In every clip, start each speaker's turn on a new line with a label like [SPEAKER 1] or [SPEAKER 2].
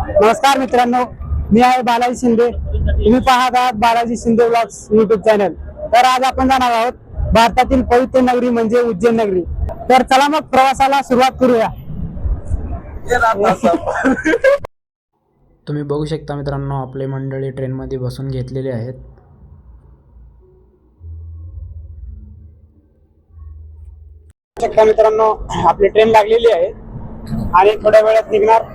[SPEAKER 1] नमस्कार मित्रांनो, मी आहे बालाजी शिंदे. तुम्ही पाहत आहात Balaji Shinde blogs YouTube channel. तर आज आपण जाणार आहोत भारतातील पवित्र नगरी म्हणजे उज्जैन नगरी. तर चला मग प्रवासाला सुरुवात करूया.
[SPEAKER 2] तुम्ही बघू शकता मित्रांनो, आपले मंडळी ट्रेनमध्ये बसून घेतलेले आहेत.
[SPEAKER 1] शकता मित्रांनो, आपली ट्रेन लागलेली आहे आणि थोड्या वेळात निघणार.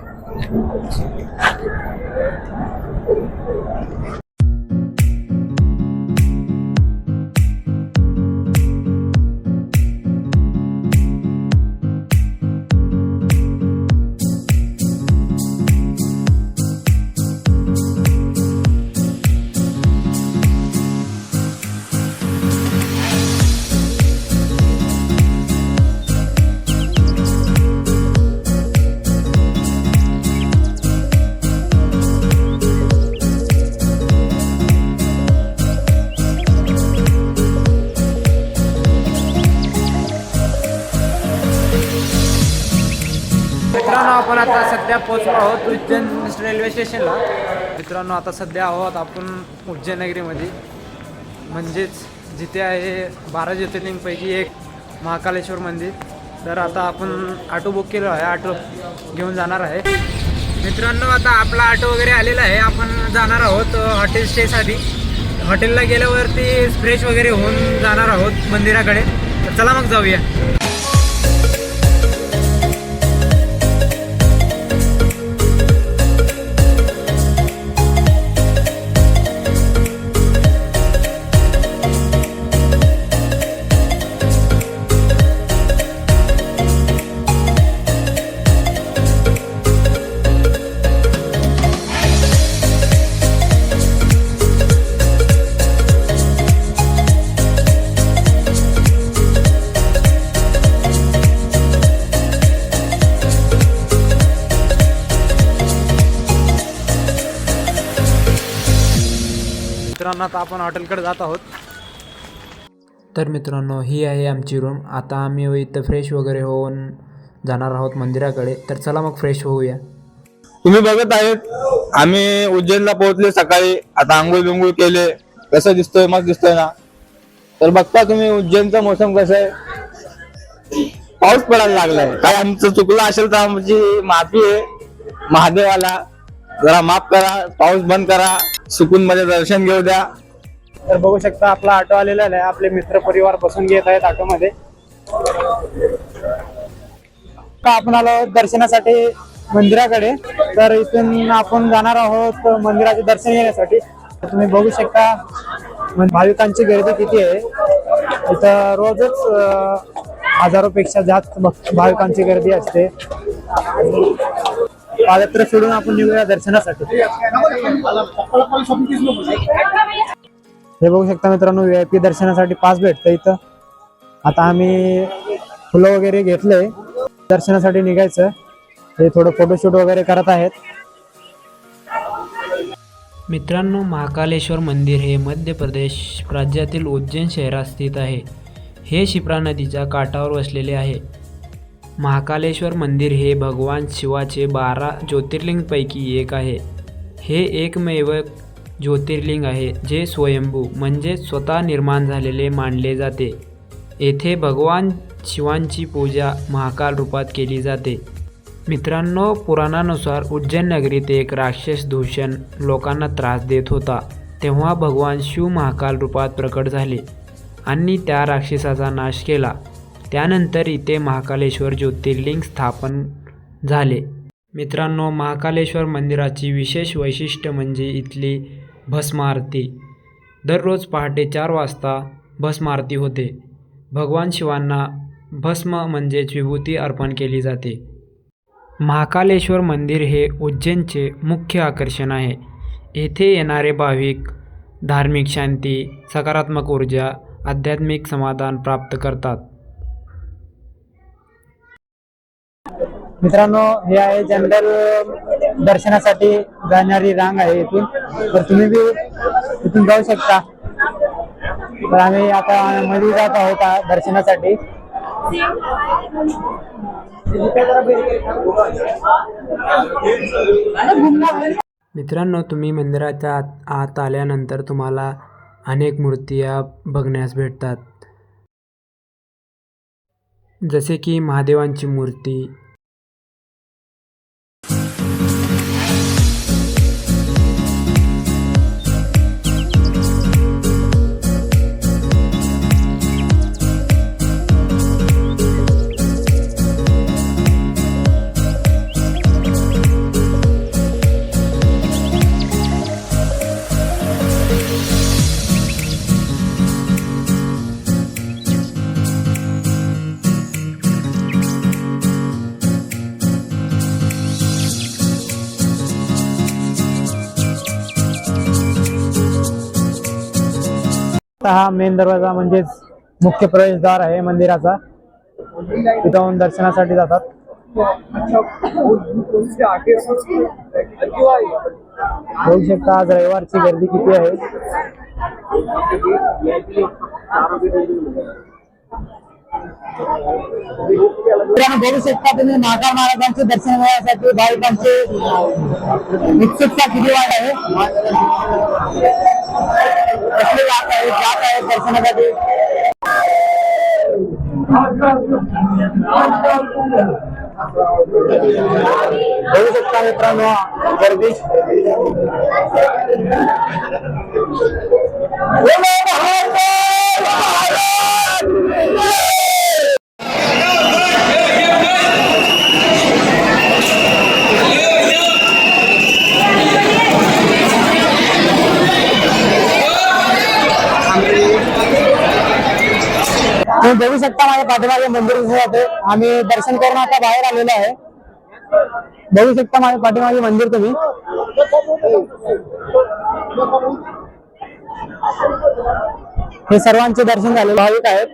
[SPEAKER 2] मित्रांनो, आपण आता सध्या पोहोचलो आहोत उज्जैन रेल्वे स्टेशनला. मित्रांनो, आता सध्या आहोत आपण उज्जैन नगरीमध्ये, म्हणजेच जिथे आहे 12 ज्योतिर्लिंगपैकी एक महाकालेश्वर मंदिर. तर आता आपण ऑटो बुक केलं आहे, ऑटो घेऊन जाणार आहे. मित्रांनो, आता आपला ऑटो वगैरे आलेला आहे. आपण जाणार आहोत हॉटेल स्टेसाठी. हॉटेलला गेल्यावरती फ्रेश वगैरे होऊन जाणार आहोत मंदिराकडे. तर चला मग जाऊया. मित्रांनो, आता आपण हॉटेलकडे जात आहोत. तर मित्रांनो, ही आहे आमची रूम. आता आम्ही इथं फ्रेश वगैरे होऊन जाणार आहोत मंदिराकडे. तर चला मग फ्रेश होऊया.
[SPEAKER 3] तुम्ही बघत आहेत आम्ही उज्जैनला पोहोचले सकाळी. आता आंघोळ बिंघोळ केले. कसं दिसतोय, मस्त दिसतोय ना. तर बघता तुम्ही उज्जैनचा मोसम कसा आहे. पाऊस पडायला लागलाय. काय आमचं चुकलं असेल तर आमची माफी आहे. महादेवाला जरा माफ करा, पाऊस बंद करा, सुकून मध्ये दर्शन घेऊ द्या.
[SPEAKER 1] तर बघू शकता आपला ऑटो आलेला आहे. आपले मित्र परिवार बसून घेत आहेत ऑटोमध्ये. आपण आलो दर्शनासाठी मंदिराकडे. तर इथून आपण जाणार आहोत मंदिराचे दर्शन घेण्यासाठी. तुम्ही बघू शकता भाविकांची गर्दी किती आहे. इथं रोजच हजारोपेक्षा जास्त भाविकांची गर्दी असते. पादयात्रा सोडून आपण निघूया दर्शनासाठी. हे बघू शकता मित्रांनो, VIP दर्शनासाठी पास भेटतं इथं. आता आम्ही फुलं वगैरे घेतले, दर्शनासाठी निघायचं. हे थोडं फोटोशूट वगैरे करत आहेत.
[SPEAKER 2] मित्रांनो, महाकालेश्वर मंदिर हे मध्य प्रदेश राज्यातील उज्जैन शहरात स्थित आहे. हे शिप्रा नदीच्या काठावर वसलेले आहे. महाकालेश्वर मंदिर हे भगवान शिवाचे 12 ज्योतिर्लिंगपैकी एक आहे. हे एकमेव ज्योतिर्लिंग आहे जे स्वयंभू म्हणजे स्वतः निर्माण झालेले मानले जाते. येथे भगवान शिवांची पूजा महाकाल रूपात केली जाते. मित्रांनो, पुराणानुसार उज्जैन नगरीत एक राक्षस दूषण लोकांना त्रास देत होता. तेव्हा भगवान शिव महाकाल रूपात प्रकट झाले आणि त्या राक्षसाचा नाश केला. त्यानंतर इथे महाकालेश्वर ज्योतिर्लिंग स्थापन झाले. मित्रांनो, महाकालेश्वर मंदिराची विशेष वैशिष्ट्य म्हणजे इथली भस्म आरती. दररोज पहाटे 4 वाजता भस्म आरती होते. भगवान शिवांना भस्म म्हणजेच विभूती अर्पण केली जाते. महाकालेश्वर मंदिर हे उज्जैनचे मुख्य आकर्षण आहे. येथे येणारे भाविक धार्मिक शांती, सकारात्मक ऊर्जा, आध्यात्मिक समाधान प्राप्त करतात.
[SPEAKER 1] मित्रांनो, हे आहे जनरल दर्शनासाठी जाणारी रांग आहे इथून. तर तुम्ही बी इथून जाऊ शकता. तर आम्ही आता मध्ये जात आहोत दर्शनासाठी.
[SPEAKER 2] मित्रांनो, तुम्ही मंदिराच्या आत आल्यानंतर तुम्हाला अनेक मूर्त्या बघण्यास भेटतात, जसे की महादेवांची मूर्ती,
[SPEAKER 1] हा मेन दरवाजा म्हणजेच मुख्य प्रवेशद्वार आहे मंदिराचा. तिथून दर्शनासाठी जातात. बघू शकता आज रविवारची गर्दी किती आहे. बघू शकता तुम्ही महाकाल महाराजांचे दर्शन घेण्यासाठी भाविकांची उत्सुकता किती वाढ आहे. कसले जात आहेत दर्शनासाठी. बघू शकता मित्रांनो गर्दी. तुम्ही बघू शकता माझ्या पाठीमागे मंदिर आहे. आम्ही दर्शन करून आता बाहेर आलेलो आहे. बघू शकता माझ्या पाठीमागे मंदिर तुम्ही. हे सर्वांचे दर्शन झाले. भाविक आहेत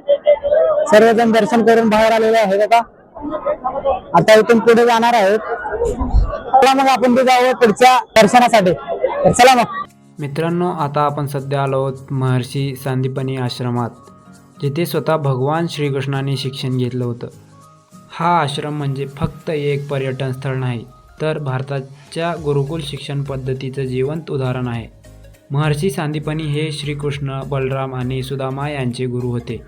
[SPEAKER 1] सर्वजण दर्शन करून बाहेर आलेले आहेत. आता इथून पुढे जाणार आहेत. चला मग आपण ते जाऊ पुढच्या दर्शनासाठी. तर चला मग.
[SPEAKER 2] मित्रांनो, आता आपण सध्या आलो आहोत महर्षी सांदीपनी आश्रमात, जिथे स्वतः भगवान श्रीकृष्णाने शिक्षण घेतलं होतं. हा आश्रम म्हणजे फक्त एक पर्यटन स्थळ नाही, तर भारताच्या गुरुकुल शिक्षण पद्धतीचं जिवंत उदाहरण आहे. महर्षी सांदीपनी हे श्रीकृष्ण, बलराम आणि सुदामा यांचे गुरु होते.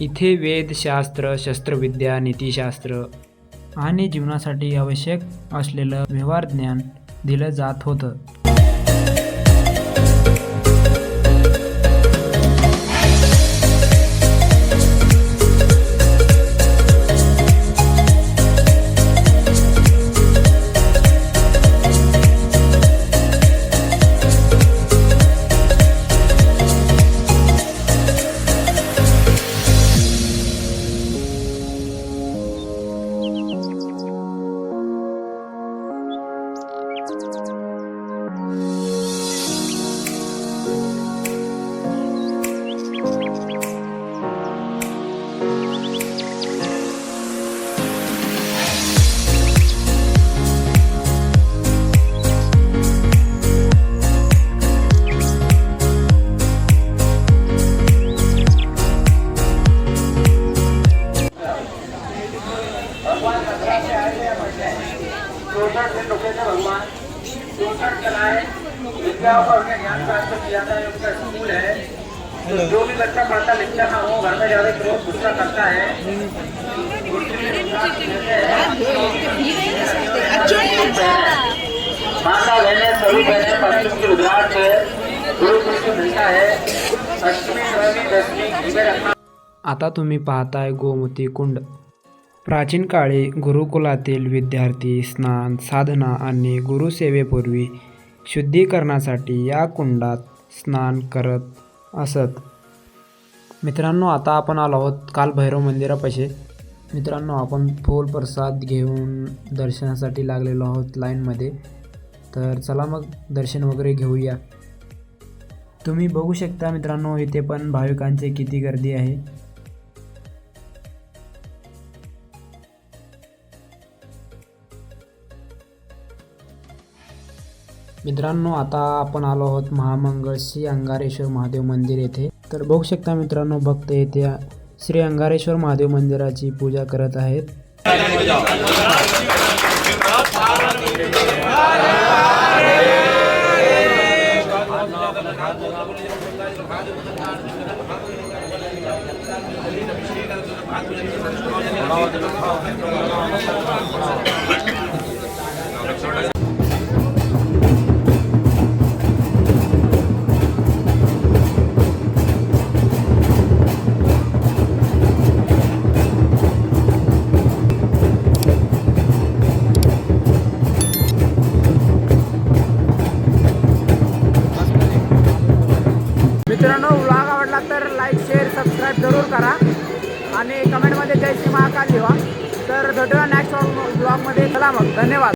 [SPEAKER 2] इथे वेदशास्त्र, शस्त्रविद्या, नीतिशास्त्र आणि जीवनासाठी आवश्यक असलेलं व्यवहार ज्ञान दिलं जात होतं.
[SPEAKER 4] जो भी बच्चा पढ़ता लिखता ना हो, घर में ज्यादा ग्रोथ गुस्सा करता है. माता बहने सभी बहने पश्चिम की गुजरात से गुरु कुछ मिलता है. अष्टमी, नवमी, दसवीं घी में रखना.
[SPEAKER 2] आता तुम्ही पाहताय गोमती कुंड. प्राचीन काळी गुरुकुलातील विद्यार्थी स्नान, साधना आणि गुरुसेवेपूर्वी शुद्धीकरणासाठी या कुंडात स्नान करत असत. मित्रांनो, आता आपण आलो आहोत कालभैरव मंदिरापाशी. मित्रांनो, आपण फूल प्रसाद घेऊन दर्शनासाठी लागलेलो आहोत लाईनमध्ये. तर चला मग दर्शन वगैरे घेऊया. तुम्ही बघू शकता मित्रांनो, इथे पण भाविकांची किती गर्दी आहे. मित्रांनो, आता आपण आलो आहोत महामंगळ श्री अंगारेश्वर महादेव मंदिर येथे. तर बघू शकता मित्रांनो, भक्त येथे श्री अंगारेश्वर महादेव मंदिराची पूजा करत आहेत.
[SPEAKER 1] मित्रांनो, व्लॉग आवडला तर लाईक शेअर सबस्क्राईब जरूर करा आणि कमेंटमध्ये जय श्री महाकाल लिहा. तर भेटूया नेक्स्ट ब्लॉगमध्ये. चला मग, धन्यवाद.